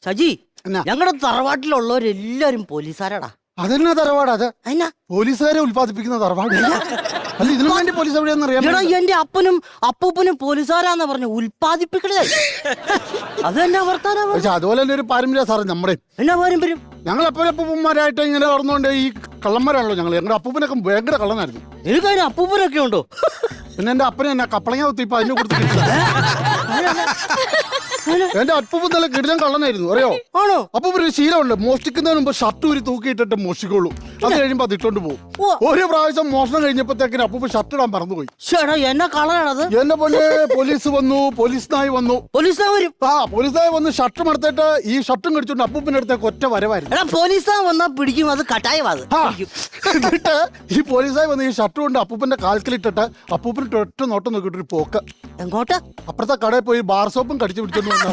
സജി എന്നാ? ഞങ്ങളുടെ തറവാട്ടിലുള്ളവരെല്ലാരും പോലീസുകാരാടാ. അതെന്നാ തറവാട്? അത് അതിനാ പോലീസുകാരെ ഉത്പാദിപ്പിക്കുന്ന തറവാട്. അല്ല, ഇതിനു വേണ്ടി പോലീസ് എവിടെയാന്ന് അറിയാം. എടാ എന്റെ അപ്പനും അപ്പൂപ്പനും പോലീസുകാരാന്ന് പറഞ്ഞു ഉൽപ്പാദിപ്പിക്കണേ. അത് തന്നെ വർത്താനം. പക്ഷെ അതുപോലെ തന്നെ ഒരു പാരമ്പര്യ സാറേ നമ്മുടെ. എന്നാ പാരമ്പര്യം? ഞങ്ങൾ അപ്പൂപ്പന്മാരായിട്ട് ഇങ്ങനെ വളർന്നുകൊണ്ട് ഈ കള്ളന്മാരാണല്ലോ ഞങ്ങൾ. ഞങ്ങളുടെ അപ്പൂപ്പനൊക്കെ ഭയങ്കര കള്ളനായിരുന്നു. എനിക്കതിന് അപ്പൂപ്പനൊക്കെ ഉണ്ടോ? പിന്നെ എന്റെ അപ്പനെ എന്നാ കപ്പളങ്ങ കുത്തി ഇപ്പൊ അതിനെ കൊടുത്ത് എന്റെ അപ്പൂപ്പൻ നല്ല കിടിലൻ കള്ളനായിരുന്നു അറിയോ? ആണോ? അപ്പൂപ്പൻ ഒരു ശീലമുണ്ട്, മോഷ്ടിക്കുന്നതിന് മുമ്പ് ഷർട്ട് ഊരി തൂക്കിയിട്ടിട്ട് മോഷ്ടിക്കുള്ളൂ. അത് കഴിയുമ്പോ അത് ഇട്ടോണ്ട് പോകും. ഒരു പ്രാവശ്യം മോഷണം കഴിഞ്ഞപ്പോഴത്തേക്കിന് അപ്പൂപ്പൻ ഷർട്ട് ഇടാൻ മറന്നുപോയി. ചേട്ടാ എന്നാ കളറാണത്? എന്നെ പോലെ പോലീസ് വന്നു, പോലീസ് നായി വന്നു. പോലീസാ വരും. പോലീസ് നായി വന്ന് ഷർട്ട് മടത്തിട്ട് ഈ ഷർട്ടും കടിച്ചോണ്ട് അപ്പൂപ്പന്റെ അടുത്തേക്ക് ഒറ്റ വരവായിരുന്നു. എടാ പോലീസാ വന്നാ പിടിക്കും, അത് കട്ടായവാത്. എന്നിട്ട് ഈ പോലീസായി വന്ന് ഈ ഷർട്ട് കൊണ്ട് അപ്പൂപ്പന്റെ കാൽക്കലിട്ടിട്ട് അപ്പൂപ്പന് ഒറ്റ നോട്ടം നോക്കിയിട്ടൊരു പോക്ക്. എങ്ങോട്ടാ? അപ്പുറത്തെ കടയിൽ പോയി ബാർ സോപ്പും കടിച്ചു പിടിച്ചോണ്ട് വന്നു.